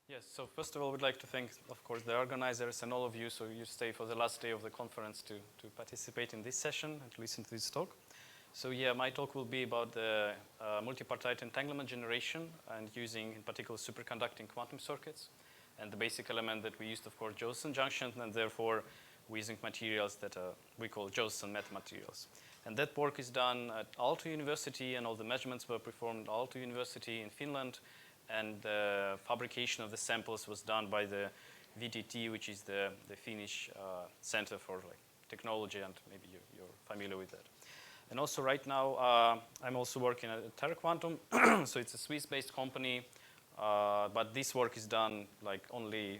Yes, so first of all, we'd like to thank, of course, the organizers and all of you, so you stay for the last day of the conference to participate in this session and to listen to this talk. So yeah, my talk will be about the multipartite entanglement generation and using, in particular, superconducting quantum circuits. And the basic element that we used, of course, Josephson junction, and therefore we're using materials that we call Josephson metamaterials. And that work is done at Aalto University, and all the measurements were performed at Aalto University in Finland. And the fabrication of the samples was done by the VTT, which is the Finnish Center for Technology, and maybe you're familiar with that. And also right now, I'm also working at Terra Quantum, so it's a Swiss-based company, but this work is done only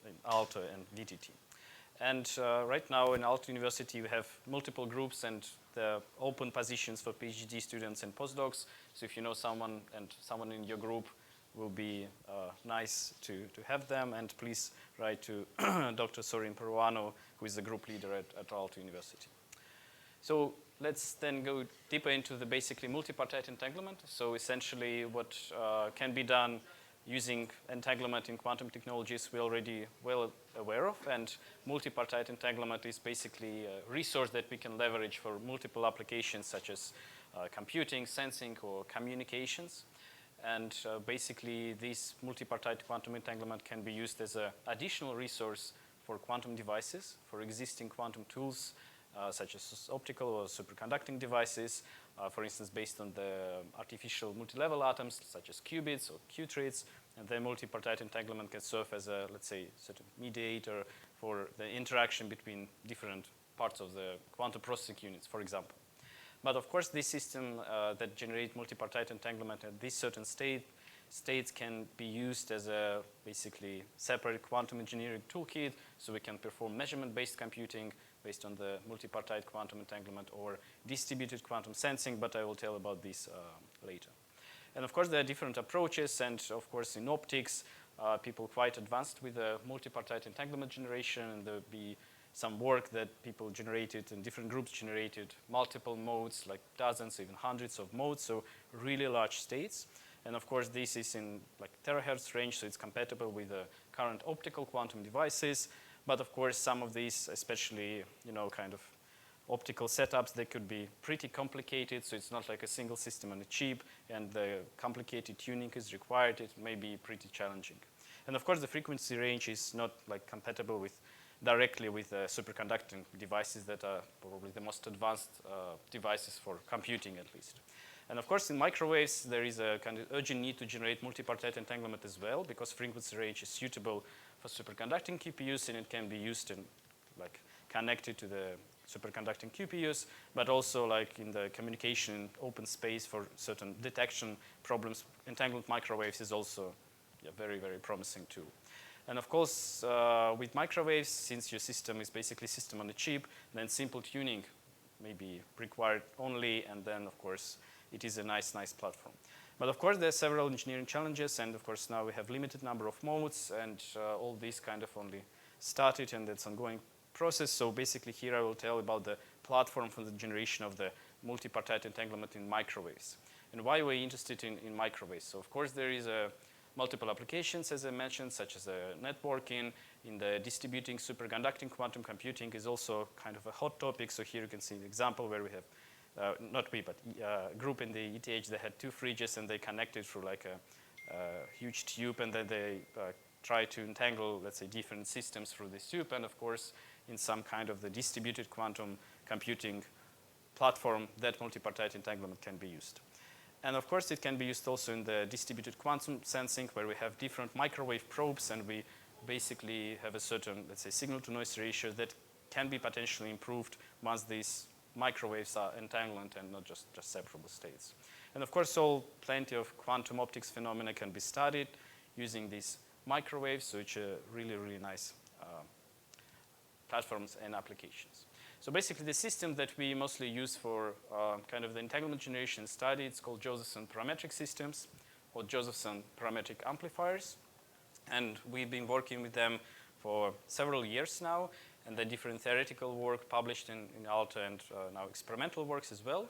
in Aalto and VTT. And right now in Aalto University, we have multiple groups and the open positions for PhD students and postdocs. So if you know someone and someone in your group, will be nice to have them, and please write to Dr. Sorin Peruano, who is the group leader at Aalto University. So let's then go deeper into the basically multipartite entanglement. So essentially what can be done using entanglement in quantum technologies we're already well aware of, and multipartite entanglement is basically a resource that we can leverage for multiple applications such as computing, sensing, or communications. And basically, this multipartite quantum entanglement can be used as an additional resource for quantum devices, for existing quantum tools, such as optical or superconducting devices, for instance, based on the artificial multi-level atoms, such as qubits or qubits. And then multipartite entanglement can serve as a, let's say, sort of mediator for the interaction between different parts of the quantum processing units, for example. But of course, this system that generates multipartite entanglement at this certain states can be used as a basically separate quantum engineering toolkit, so we can perform measurement-based computing based on the multipartite quantum entanglement or distributed quantum sensing, but I will tell about this later. And of course, there are different approaches, and of course, in optics, people quite advanced with the multipartite entanglement generation, and there'll be some work that people generated and different groups generated multiple modes, like dozens, even hundreds of modes, so really large states. And of course, this is in terahertz range, so it's compatible with the current optical quantum devices. But of course, some of these, especially, kind of optical setups, they could be pretty complicated, so it's not like a single system on a chip, and the complicated tuning is required. It may be pretty challenging. And of course, the frequency range is not compatible directly with superconducting devices that are probably the most advanced devices for computing, at least. And of course, in microwaves, there is a kind of urgent need to generate multipartite entanglement as well, because frequency range is suitable for superconducting QPUs, and it can be used and connected to the superconducting QPUs, but also in the communication open space for certain detection problems. Entangled microwaves is also a very, very promising tool. And of course, with microwaves, since your system is basically system on a chip, then simple tuning may be required only, and then of course, it is a nice platform. But of course, there are several engineering challenges, and of course, now we have limited number of modes, and all these kind of only started, and it's ongoing process. So basically here I will tell about the platform for the generation of the multipartite entanglement in microwaves. And why we're interested in microwaves. So of course, there is multiple applications, as I mentioned, such as networking. In the distributing superconducting quantum computing is also kind of a hot topic. So here you can see an example where we have, not we, but a group in the ETH, they had two fridges and they connected through a huge tube, and then they try to entangle, let's say, different systems through this tube. And of course, in some kind of the distributed quantum computing platform, that multipartite entanglement can be used. And of course, it can be used also in the distributed quantum sensing, where we have different microwave probes, and we basically have a certain, let's say, signal-to-noise ratio that can be potentially improved once these microwaves are entangled and not just separable states. And of course, plenty of quantum optics phenomena can be studied using these microwaves, so it's a really, really nice platforms and applications. So basically, the system that we mostly use for kind of the entanglement generation study, it's called Josephson parametric systems, or Josephson parametric amplifiers. And we've been working with them for several years now, and the different theoretical work published in Aalto, and now experimental works as well.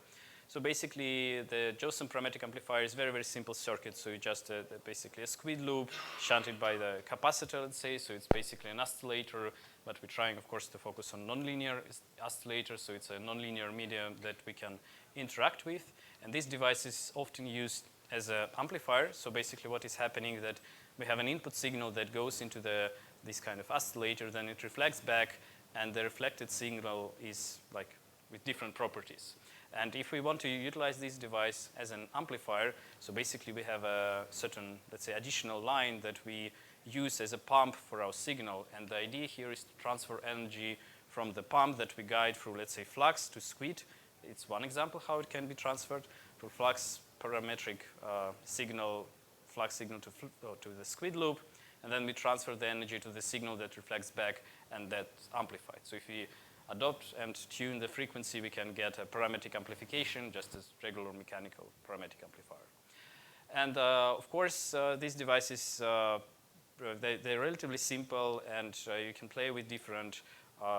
So basically, the Josephson parametric amplifier is very, very simple circuit. So you just basically a squid loop shunted by the capacitor, let's say. So it's basically an oscillator, but we're trying, of course, to focus on nonlinear oscillator. So it's a nonlinear medium that we can interact with. And this device is often used as an amplifier. So basically, what is happening is that we have an input signal that goes into this kind of oscillator, then it reflects back, and the reflected signal is like with different properties. And if we want to utilize this device as an amplifier, so basically we have a certain, let's say, additional line that we use as a pump for our signal. And the idea here is to transfer energy from the pump that we guide through, let's say, flux to squid. It's one example how it can be transferred to flux parametric signal, flux signal to the squid loop. And then we transfer the energy to the signal that reflects back, and that's amplified. So if we adopt and tune the frequency, we can get a parametric amplification, just as regular mechanical parametric amplifier. And of course, these devices, they're relatively simple, and you can play with different,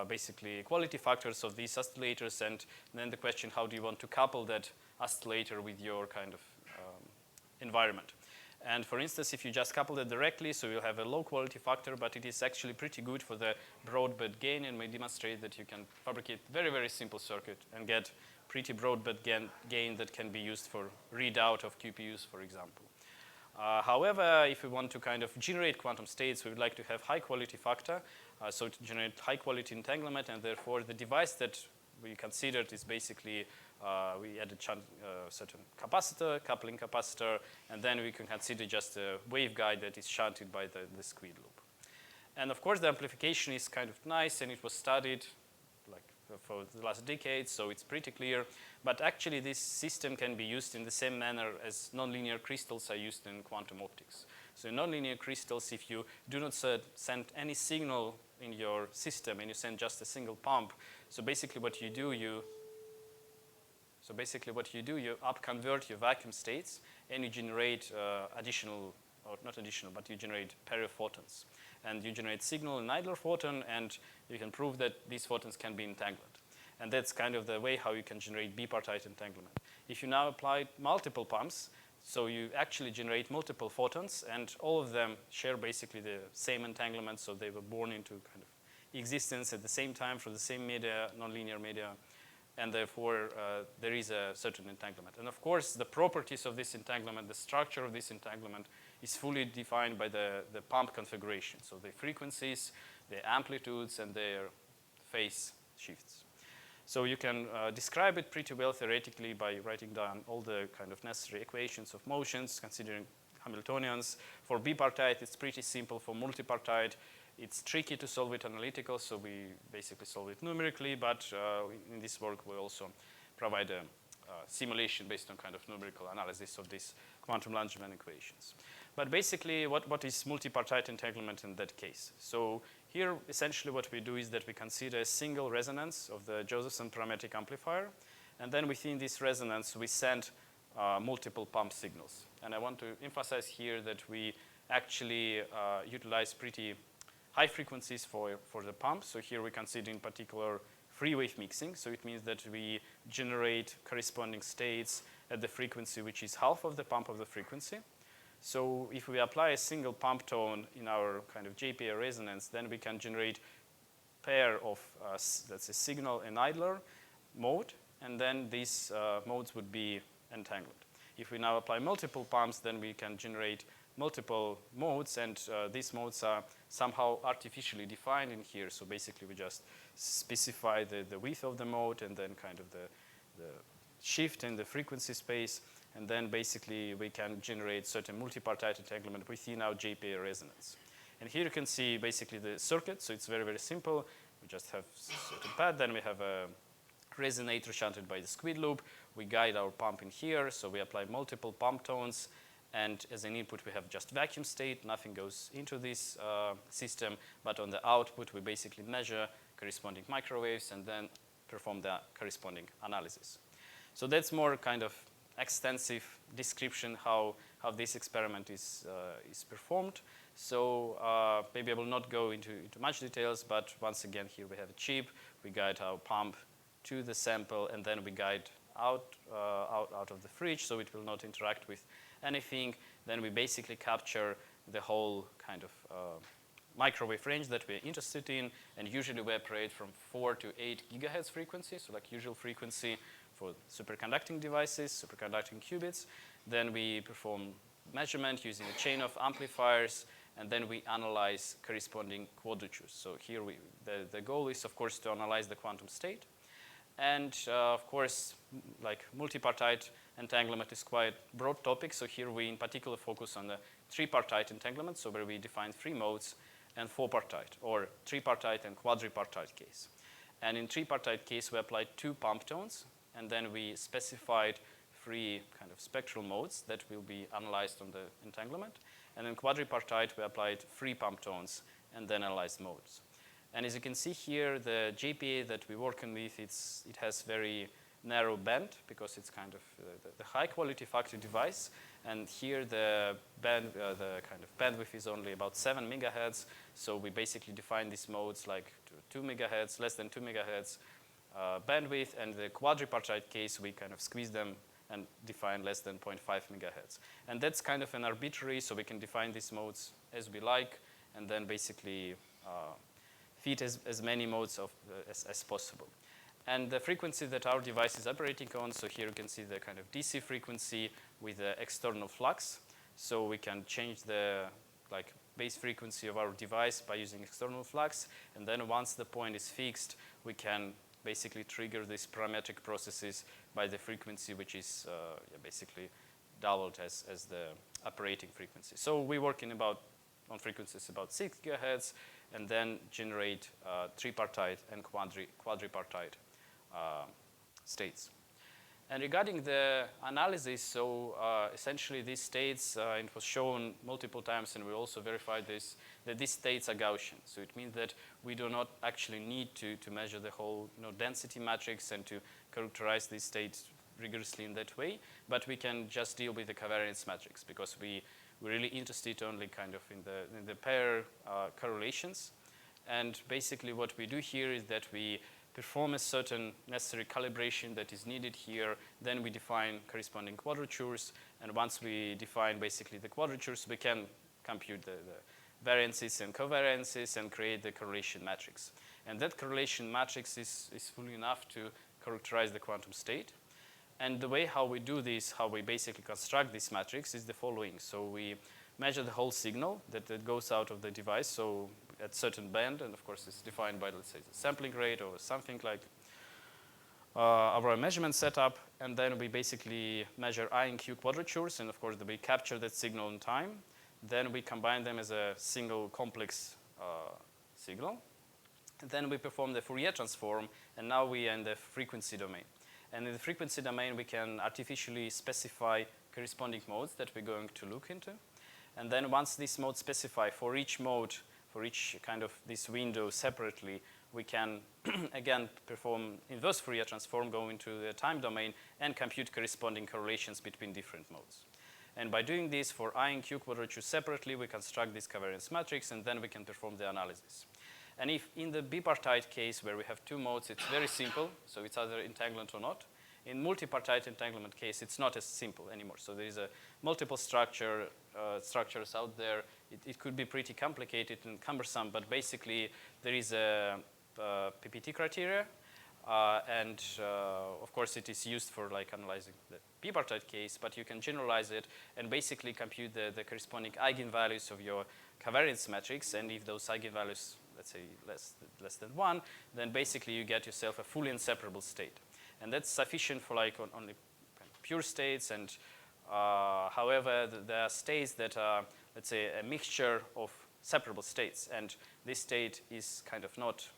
basically, quality factors of these oscillators. And then the question, how do you want to couple that oscillator with your kind of environment? And for instance, if you just couple it directly, so you'll have a low quality factor, but it is actually pretty good for the broadband gain, and we demonstrate that you can fabricate very, very simple circuit and get pretty broadband gain that can be used for readout of QPUs, for example. However, if we want to kind of generate quantum states, we would like to have high quality factor, so to generate high quality entanglement, and therefore the device that we considered is basically we added certain capacitor, coupling capacitor, and then we can consider just a waveguide that is shunted by the squid loop. And of course, the amplification is kind of nice, and it was studied like for the last decade, so it's pretty clear. But actually, this system can be used in the same manner as nonlinear crystals are used in quantum optics. So in nonlinear crystals, if you do not send any signal in your system and you send just a single pump, so basically what you do, you up-convert your vacuum states, and you generate additional, or not additional, but you generate pair of photons. And you generate signal in idler photon, and you can prove that these photons can be entangled. And that's kind of the way how you can generate bipartite entanglement. If you now apply multiple pumps, so you actually generate multiple photons, and all of them share basically the same entanglement, so they were born into kind of existence at the same time for the same media, nonlinear media, and therefore there is a certain entanglement. And of course, the properties of this entanglement, the structure of this entanglement is fully defined by the pump configuration. So the frequencies, the amplitudes, and their phase shifts. So you can describe it pretty well theoretically by writing down all the kind of necessary equations of motions, considering Hamiltonians. For bipartite, it's pretty simple. For multipartite, it's tricky to solve it analytical, so we basically solve it numerically, but in this work we also provide a simulation based on kind of numerical analysis of these quantum Langevin equations. But basically, what is multipartite entanglement in that case? So here, essentially what we do is that we consider a single resonance of the Josephson parametric amplifier, and then within this resonance we send multiple pump signals. And I want to emphasize here that we actually utilize pretty high frequencies for the pump. So here we consider in particular free wave mixing. So it means that we generate corresponding states at the frequency which is half of the pump of the frequency. So if we apply a single pump tone in our kind of JPA resonance, then we can generate pair of, that's a signal and idler mode, and then these modes would be entangled. If we now apply multiple pumps, then we can generate multiple modes, and these modes are somehow artificially defined in here. So basically we just specify the width of the mode and then kind of the shift in the frequency space, and then basically we can generate certain multipartite entanglement within our JPA resonance. And here you can see basically the circuit, so it's very, very simple. We just have certain path, then we have a resonator shunted by the squid loop. We guide our pump in here, so we apply multiple pump tones, and as an input we have just vacuum state, nothing goes into this system, but on the output we basically measure corresponding microwaves and then perform the corresponding analysis. So that's more kind of extensive description how this experiment is performed. So maybe I will not go into much details, but once again here we have a chip, we guide our pump to the sample, and then we guide out of the fridge, so it will not interact with anything. Then we basically capture the whole kind of microwave range that we're interested in, and usually we operate from 4 to 8 gigahertz frequency, so like usual frequency for superconducting devices, superconducting qubits. Then we perform measurement using a chain of amplifiers, and then we analyze corresponding quadratures. So here the goal is, of course, to analyze the quantum state. And of course, like multipartite entanglement is quite a broad topic. So here we in particular focus on the tripartite entanglement, so where we define 3 modes, and 4-partite, or tripartite and quadripartite case. And in tripartite case, we applied 2 pump tones, and then we specified 3 kind of spectral modes that will be analyzed on the entanglement. And in quadripartite, we applied 3 pump tones and then analyzed modes. And as you can see here, the JPA that we're working with, it has very narrow band because it's kind of the high quality factory device. And here the kind of bandwidth is only about 7 megahertz. So we basically define these modes like 2 megahertz, less than 2 megahertz bandwidth. And the quadripartite case, we kind of squeeze them and define less than 0.5 megahertz. And that's kind of an arbitrary, so we can define these modes as we like, and then basically fit as many modes as possible. And the frequency that our device is operating on, so here you can see the kind of DC frequency with the external flux. So we can change the base frequency of our device by using external flux. And then once the point is fixed, we can basically trigger these parametric processes by the frequency, which is basically doubled as the operating frequency. So we work on frequencies about 6 gigahertz, and then generate tripartite and quadripartite states. And regarding the analysis, so essentially these states, it was shown multiple times, and we also verified this, that these states are Gaussian. So it means that we do not actually need to measure the whole density matrix and to characterize these states rigorously in that way, but we can just deal with the covariance matrix because we're really interested only kind of in the pair correlations. And basically what we do here is that we perform a certain necessary calibration that is needed here. Then we define corresponding quadratures. And once we define basically the quadratures, we can compute the variances and covariances and create the correlation matrix. And that correlation matrix is fully enough to characterize the quantum state. And the way how we do this, how we basically construct this matrix is the following. So we measure the whole signal that goes out of the device. So at certain band, and of course it's defined by, let's say, the sampling rate or something like our measurement setup. And then we basically measure I and Q quadratures, and of course we capture that signal in time. Then we combine them as a single complex signal. And then we perform the Fourier transform, and now we are in the frequency domain. And in the frequency domain, we can artificially specify corresponding modes that we're going to look into. And then once these modes specify for each mode, for each kind of this window separately, we can again perform inverse Fourier transform, go into the time domain, and compute corresponding correlations between different modes. And by doing this for I and Q quadratures separately, we construct this covariance matrix, and then we can perform the analysis. And if in the bipartite case where we have 2 modes, it's very simple, so it's either entanglement or not. In multipartite entanglement case, it's not as simple anymore. So there is a multiple structures out there. It could be pretty complicated and cumbersome, but basically there is a PPT criteria, and of course it is used for analyzing the bipartite case, but you can generalize it and basically compute the corresponding eigenvalues of your covariance matrix, and if those eigenvalues, let's say less than 1, then basically you get yourself a fully inseparable state. And that's sufficient for only kind of pure states. And however, there are states that are, let's say, a mixture of separable states. And this state is kind of not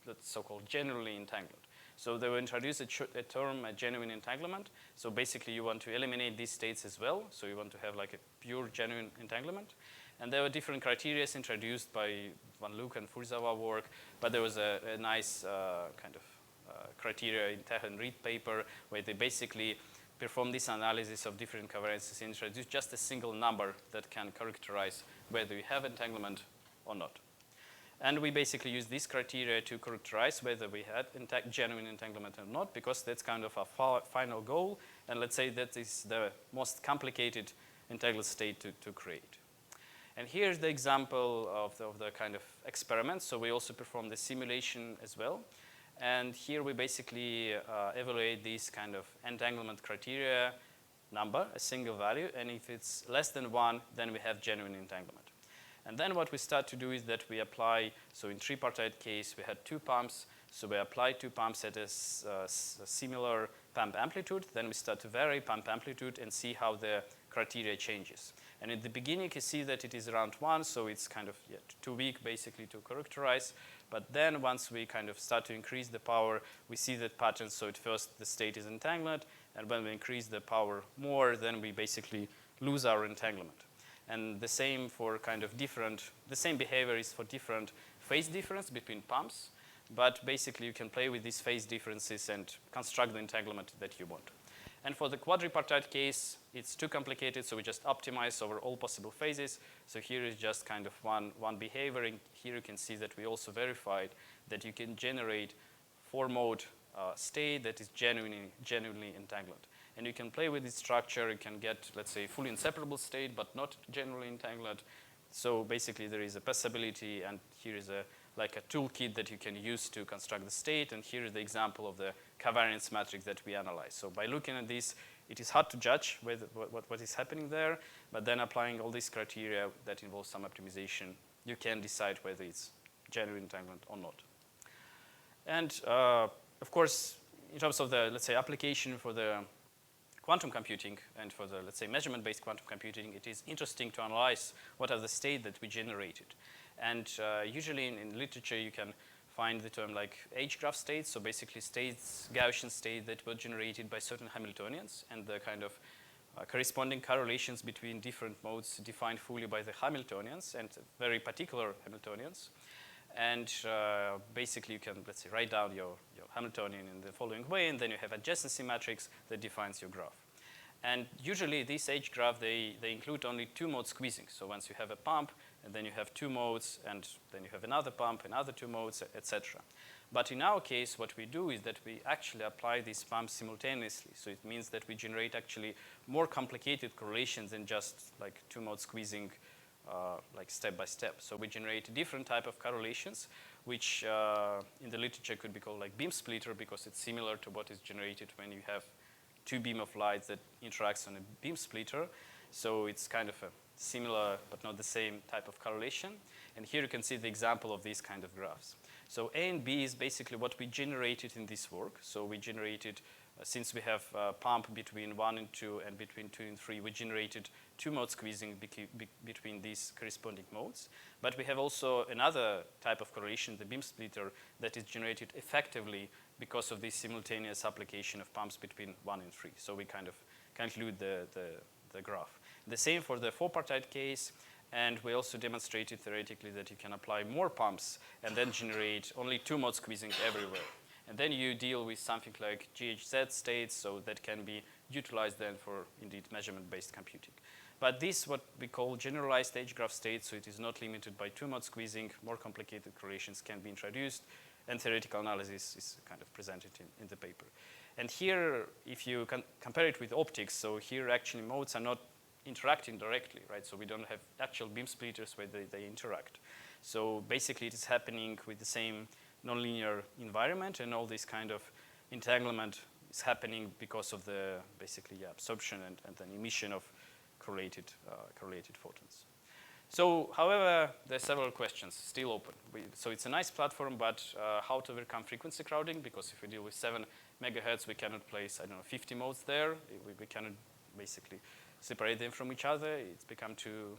the so-called genuinely entangled. So they will introduce a term, a genuine entanglement. So basically, you want to eliminate these states as well. So you want to have a pure genuine entanglement. And there were different criteria introduced by Van Luck and Furzawa work, but there was a nice kind of criteria in Teh and Reed paper where they basically perform this analysis of different covariances and introduce just a single number that can characterize whether you have entanglement or not. And we basically use this criteria to characterize whether we had genuine entanglement or not, because that's kind of our final goal. And let's say that is the most complicated entangled state to create. And here's the example of the kind of experiment. So we also perform the simulation as well. And here we basically evaluate this kind of entanglement criteria number, a single value. And if it's less than 1, then we have genuine entanglement. And then what we start to do is that we apply, so in tripartite case, we had 2 pumps. So we apply 2 pumps at a similar pump amplitude. Then we start to vary pump amplitude and see how the criteria changes. And in the beginning, you can see that it is around 1, so it's kind of too weak basically to characterize. But then once we kind of start to increase the power, we see that pattern. So at first, the state is entangled. And when we increase the power more, then we basically lose our entanglement. And the same for kind of the same behavior is for different phase difference between pumps. But basically, you can play with these phase differences and construct the entanglement that you want. And for the quadripartite case, it's too complicated, so we just optimize over all possible phases. So here is just kind of one behavior. And here you can see that we also verified that you can generate 4-mode state that is genuinely entangled. And you can play with this structure. You can get, let's say, fully inseparable state, but not generally entangled. So basically, there is a possibility, and here is like a toolkit that you can use to construct the state. And here is the example of the covariance matrix that we analyze. So by looking at this, it is hard to judge what is happening there. But then applying all these criteria that involve some optimization, you can decide whether it's genuine entanglement or not. And of course, in terms of the, let's say, application for the quantum computing and for the, let's say, measurement-based quantum computing, it is interesting to analyze what are the states that we generated. And usually in literature, you can find the term like H-graph states, so basically states, Gaussian states that were generated by certain Hamiltonians, and the kind of corresponding correlations between different modes defined fully by the Hamiltonians and very particular Hamiltonians. And basically, you can, let's say, write down your Hamiltonian in the following way, and then you have adjacency matrix that defines your graph. And usually, this H-graph, they include only 2-mode squeezing. So once you have a pump, and then you have 2 modes, and then you have another pump, another 2 modes, etc. But in our case, what we do is that we actually apply these pumps simultaneously. So it means that we generate actually more complicated correlations than just like 2-mode squeezing, like step by step. So we generate a different type of correlations, which in the literature could be called like beam splitter, because it's similar to what is generated when you have 2 beam of light that interacts on a beam splitter. So it's kind of a similar but not the same type of correlation. And here you can see the example of these kind of graphs. So A and B is basically what we generated in this work. So we generated, since we have a pump between 1 and 2 and between 2 and 3, we generated 2-mode squeezing between these corresponding modes. But we have also another type of correlation, the beam splitter, that is generated effectively because of this simultaneous application of pumps between 1 and 3. So we kind of conclude the graph. The same for the 4-partite case. And we also demonstrated theoretically that you can apply more pumps and then generate only 2-mode squeezing everywhere. And then you deal with something like GHZ states, so that can be utilized then for, indeed, measurement-based computing. But this, what we call generalized H-graph states, so it is not limited by 2-mode squeezing. More complicated correlations can be introduced, and theoretical analysis is kind of presented in the paper. And here, if you compare it with optics, so here actually modes are not interacting directly, right? So we don't have actual beam splitters where they interact. So basically, it is happening with the same nonlinear environment, and all this kind of entanglement is happening because of the basically absorption and then emission of correlated photons. So, however, there are several questions still open. So it's a nice platform, but how to overcome frequency crowding? Because if we deal with 7 megahertz, we cannot place, 50 modes there. We cannot basically separate them from each other. It's become too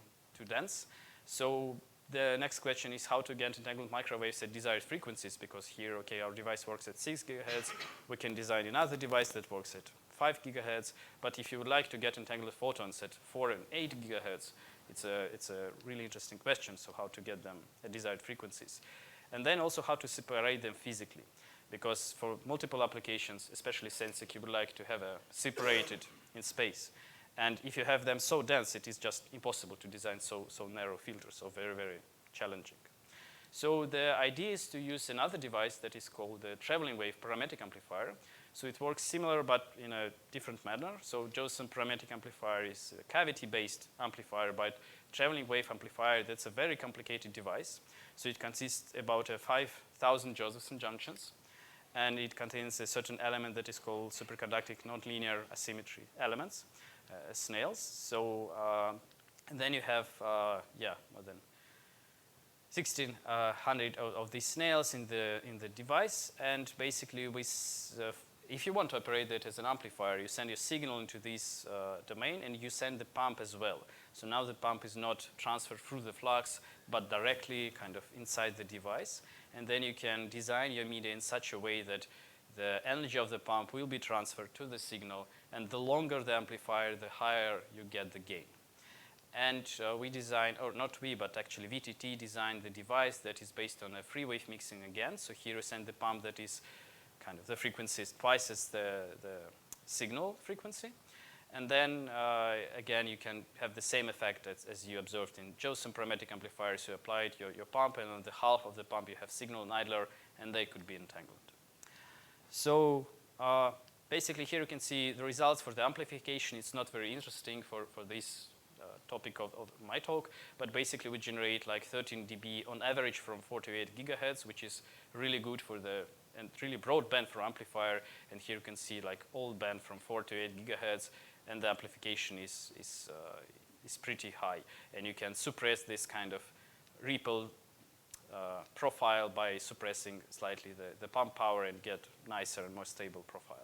dense. So the next question is how to get entangled microwaves at desired frequencies, because here, okay, our device works at 6 gigahertz. We can design another device that works at 5 gigahertz. But if you would like to get entangled photons at 4 and 8 gigahertz, it's a really interesting question. So how to get them at desired frequencies. And then also how to separate them physically. Because for multiple applications, especially sensing, you would like to have a separated in space. And if you have them so dense, it is just impossible to design so narrow filters, so very, very challenging. So the idea is to use another device that is called the traveling wave parametric amplifier. So it works similar but in a different manner. So Josephson parametric amplifier is a cavity-based amplifier, but traveling wave amplifier, that's a very complicated device. So it consists about 5,000 Josephson junctions, and it contains a certain element that is called superconducting nonlinear asymmetry elements, snails. So and then you have more than 1,600 of these snails in the device, and basically if you want to operate it as an amplifier, you send your signal into this domain, and you send the pump as well. So now the pump is not transferred through the flux, but directly kind of inside the device. And then you can design your media in such a way that the energy of the pump will be transferred to the signal, and the longer the amplifier, the higher you get the gain. And we designed, or not we, but actually VTT designed the device that is based on a free wave mixing again. So here you send the pump that is kind of the frequency is twice as the signal frequency. And then again, you can have the same effect as you observed in Josephson parametric amplifiers. You applied your pump, and on the half of the pump you have signal and idler, and they could be entangled. So basically here you can see the results for the amplification. It's not very interesting for this topic of my talk, but basically we generate like 13 dB on average from 4 to 8 gigahertz, which is really good for and really broad band for amplifier. And here you can see like all band from 4 to 8 gigahertz, and the amplification is pretty high. And you can suppress this kind of ripple profile by suppressing slightly the pump power and get nicer and more stable profile.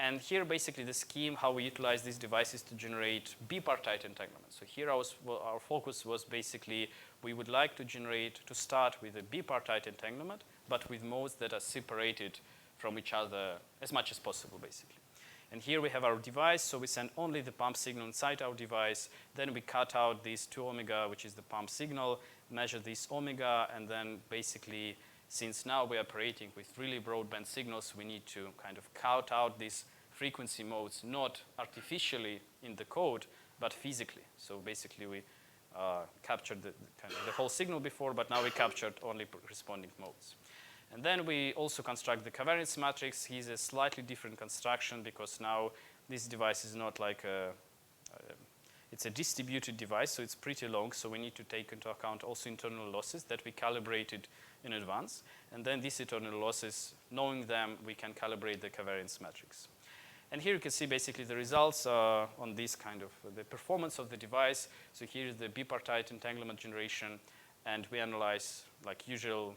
And here basically the scheme, how we utilize these devices to generate bipartite entanglement. So here our focus was basically we would like to start with a bipartite entanglement, but with modes that are separated from each other as much as possible basically. And here we have our device, so we send only the pump signal inside our device. Then we cut out this 2 omega, which is the pump signal, measure this omega, and then basically, since now we're operating with really broadband signals, we need to kind of cut out these frequency modes, not artificially in the code, but physically. So basically we captured the whole signal before, but now we captured only responding modes. And then we also construct the covariance matrix. Here's a slightly different construction because now this device is not like it's a distributed device, so it's pretty long, so we need to take into account also internal losses that we calibrated in advance. And then these internal losses, knowing them, we can calibrate the covariance matrix. And here you can see basically the results on this kind of the performance of the device. So here is the bipartite entanglement generation, and we analyze like usual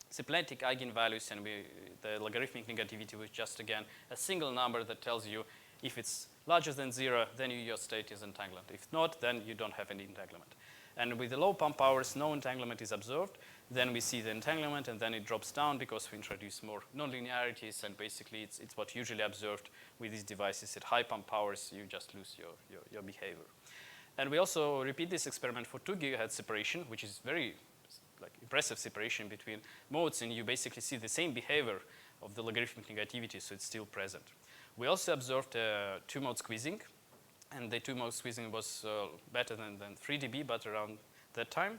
symplectic eigenvalues, and the logarithmic negativity was just again a single number that tells you if it's larger than 0, then your state is entangled. If not, then you don't have any entanglement. And with the low pump powers, no entanglement is observed. Then we see the entanglement, and then it drops down because we introduce more nonlinearities, and basically it's what usually observed with these devices. At high pump powers, you just lose your behavior. And we also repeat this experiment for 2 gigahertz separation, which is very impressive separation between modes, and you basically see the same behavior of the logarithmic negativity, so it's still present. We also observed 2-mode squeezing, and the 2-mode squeezing was better than 3 dB, but around that time.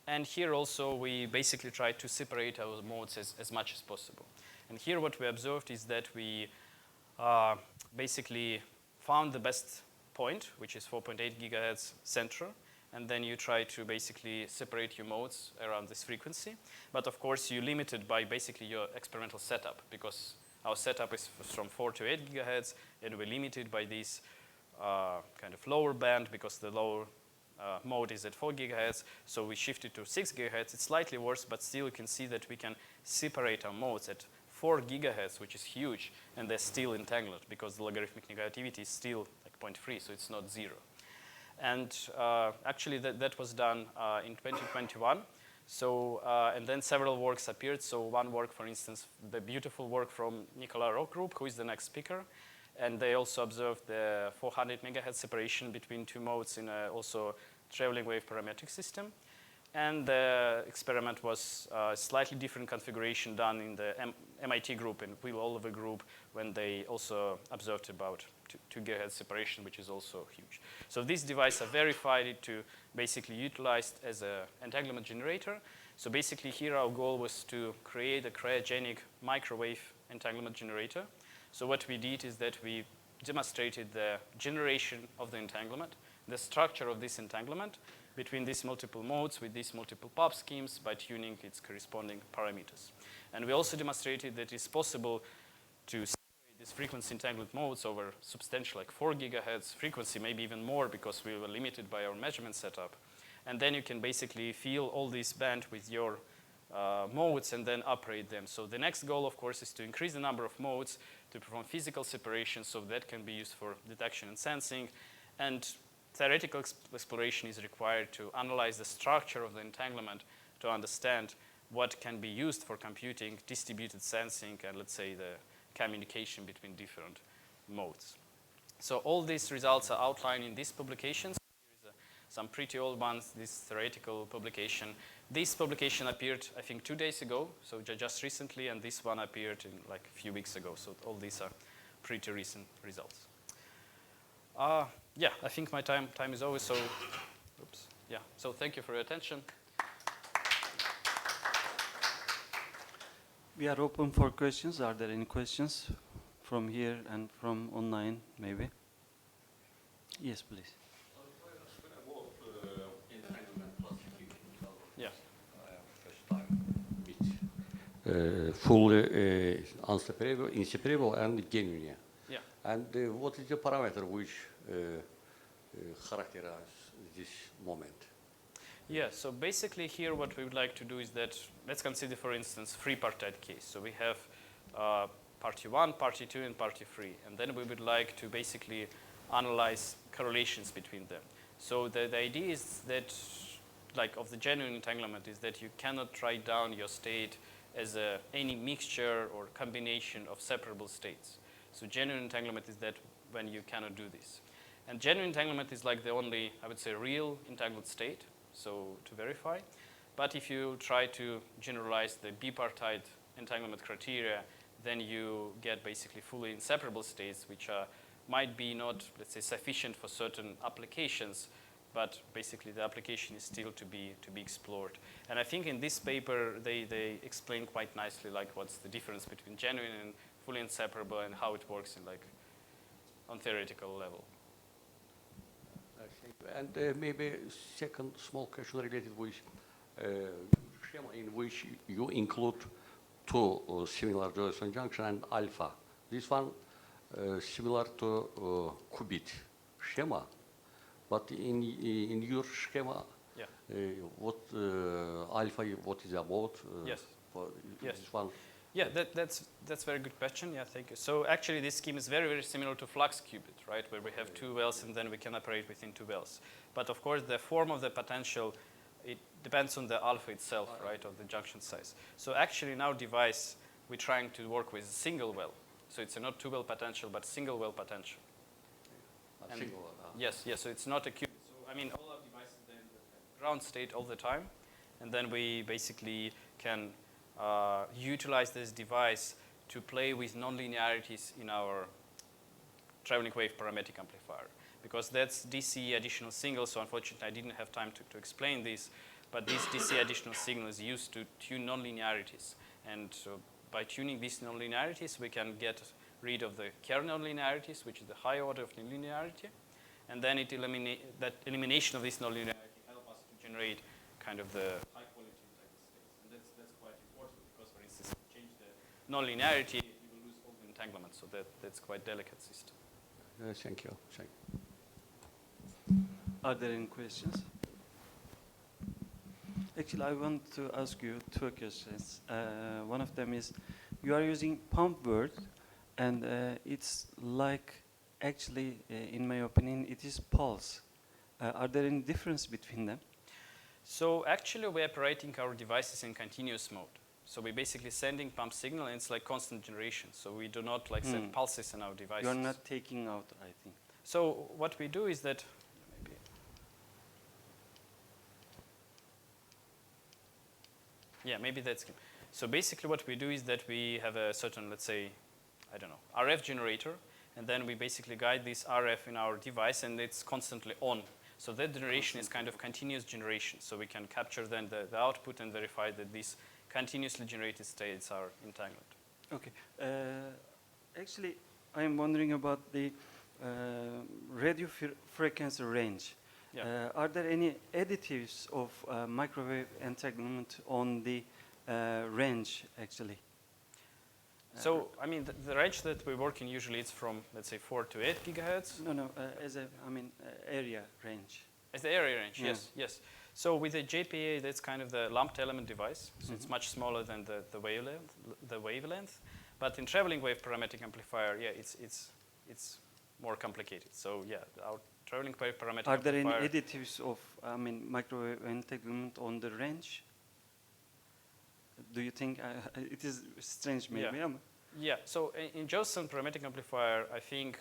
And here also we basically tried to separate our modes as much as possible. And here what we observed is that we basically found the best point, which is 4.8 gigahertz center, and then you try to basically separate your modes around this frequency. But of course, you limit it by basically your experimental setup, because our setup is from 4 to 8 gigahertz, and we're limited by this kind of lower band because the lower mode is at 4 gigahertz. So we shifted to 6 gigahertz. It's slightly worse, but still you can see that we can separate our modes at 4 gigahertz, which is huge, and they're still entangled because the logarithmic negativity is still like 0.3, so it's not 0. And actually that was done in 2021. So, and then several works appeared. So one work, for instance, the beautiful work from Nicolas Roch group, who is the next speaker. And they also observed the 400 megahertz separation between 2 modes in a also traveling wave parametric system. And the experiment was a slightly different configuration done in the MIT group and Will Oliver group, when they also observed about 2 gigahertz separation, which is also huge. So this device, I verified it to basically utilized as an entanglement generator. So basically here our goal was to create a cryogenic microwave entanglement generator. So what we did is that we demonstrated the generation of the entanglement, the structure of this entanglement between these multiple modes with these multiple pop schemes by tuning its corresponding parameters. And we also demonstrated that it's possible to separate these frequency-entangled modes over substantial, like 4 gigahertz frequency, maybe even more, because we were limited by our measurement setup. And then you can basically fill all this band with your modes and then operate them. So the next goal, of course, is to increase the number of modes to perform physical separation, so that can be used for detection and sensing. And theoretical exploration is required to analyze the structure of the entanglement to understand what can be used for computing distributed sensing and, let's say, the communication between different modes. So all these results are outlined in these publications. Here is some pretty old ones, this theoretical publication. This publication appeared, I think, 2 days ago, so just recently, and this one appeared in like a few weeks ago. So all these are pretty recent results. Yeah, I think my time is over, so, oops. Yeah, so thank you for your attention. We are open for questions. Are there any questions from here and from online, maybe? Yes, please. Yeah. First time with fully inseparable and genuine. Yeah. And what is the parameter which characterize this moment? Yeah, so basically here what we would like to do is that, let's consider, for instance, three-partite case. So we have party 1, party 2, and party 3. And then we would like to basically analyze correlations between them. So the idea is that, like, of the genuine entanglement is that you cannot write down your state as any mixture or combination of separable states. So genuine entanglement is that when you cannot do this. And genuine entanglement is like the only, I would say, real entangled state, so to verify. But if you try to generalize the bipartite entanglement criteria, then you get basically fully inseparable states, which might be not, let's say, sufficient for certain applications, but basically the application is still to be explored. And I think in this paper, they explain quite nicely, like, what's the difference between genuine and fully inseparable and how it works in, like, on theoretical level. Thank you. And maybe second small question related with schema in which you include two similar Josephson junction and alpha. This one similar to qubit schema, but in your schema, yeah. What alpha? What is about? Yes. Yes. This one. Yeah, that's a very good question. Yeah, thank you. So actually, this scheme is very, very similar to flux qubit, right, where we have two wells and then we can operate within two wells. But of course, the form of the potential, it depends on the alpha itself, right, of the junction size. So actually, in our device, we're trying to work with a single well. So it's not two-well potential, but single well potential. Yes, yes. So it's not a qubit. So I mean, all our devices then have ground state all the time, and then we basically can utilize this device to play with nonlinearities in our traveling wave parametric amplifier, because that's DC additional signal. So unfortunately, I didn't have time to explain this, but this DC additional signal is used to tune nonlinearities. And by tuning these nonlinearities, we can get rid of the Kerr nonlinearities, which is the high order of nonlinearity, and then that elimination of this nonlinearity helps us to generate kind of the high quality entangled states. And that's quite important because, for instance, if you change the nonlinearity, you will lose all the entanglement. So that's quite delicate system. Thank you. Thank you. Are there any questions? Actually, I want to ask you two questions. One of them is, you are using pump word, and it's like, actually, in my opinion, it is pulse. Are there any difference between them? So actually, we're operating our devices in continuous mode. So we're basically sending pump signal, and it's like constant generation. So we do not like send pulses in our devices. You're not taking out, I think. So what we do is that, maybe that's good. So basically what we do is that we have a certain, let's say, I don't know, RF generator, and then we basically guide this RF in our device, and it's constantly on. So that generation is kind of continuous generation. So we can capture then the output and verify that these continuously generated states are entangled. Okay. Actually, I'm wondering about the radio frequency range. Yeah. Are there any additives of microwave entanglement on the range, actually? So, I mean, the range that we work in usually it's from, let's say, 4 to 8 gigahertz. No, area range. As the area range, Yeah. yes. So with the JPA, that's kind of the lumped element device. So it's much smaller than the wavelength. But in traveling wave parametric amplifier, yeah, it's more complicated. So yeah, our traveling wave parametric Are there amplifier. any additives of, microwave entanglement on the range? Do you think it is strange, maybe? Yeah. Yeah, so in Josephson parametric amplifier, I think,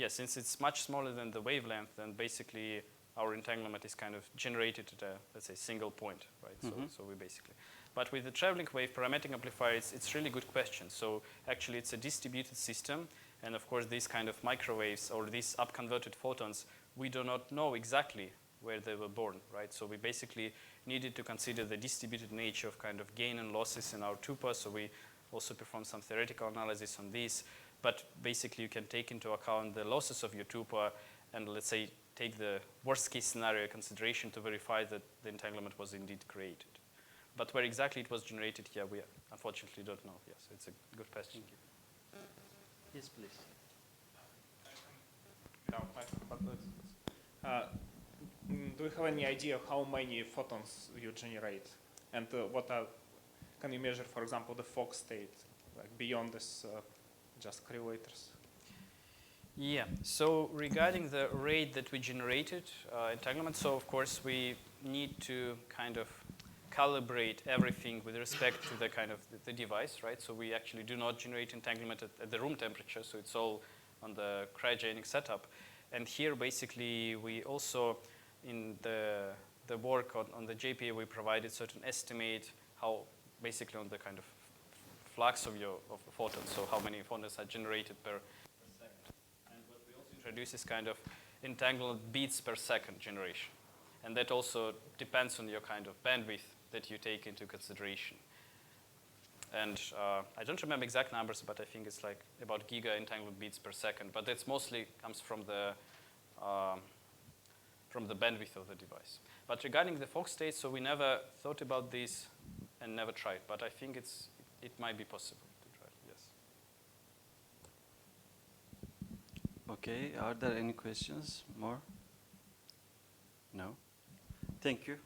since it's much smaller than the wavelength, then basically our entanglement is kind of generated at a, let's say, single point, right? So we basically. But with the traveling wave parametric amplifier, it's really good question. So actually it's a distributed system, and of course these kind of microwaves or these upconverted photons, we do not know exactly where they were born, right? So we basically needed to consider the distributed nature of kind of gain and losses in our TWPA, so we also perform some theoretical analysis on this. But basically you can take into account the losses of your TWPA and let's say take the worst case scenario consideration to verify that the entanglement was indeed created. But where exactly it was generated, yeah, we unfortunately don't know. Yes, it's a good question. Yes, please. Do you have any idea how many photons you generate? And can you measure, for example, the Fock state, like beyond this just correlators? Yeah, so regarding the rate that we generated entanglement, so of course we need to kind of calibrate everything with respect to the kind of the device, right? So we actually do not generate entanglement at the room temperature, so it's all on the cryogenic setup. And here basically we also, in the work on the JPA, we provided certain estimate how basically on the kind of flux of photons, so how many photons are generated per second. And what we also introduce is kind of entangled beats per second generation. And that also depends on your kind of bandwidth that you take into consideration. And I don't remember exact numbers, but I think it's like about giga entangled beats per second. But that's mostly comes from the bandwidth of the device. But regarding the Fock state, so we never thought about this and never tried. But I think it might be possible to try, yes. Okay, are there any questions more? No? Thank you.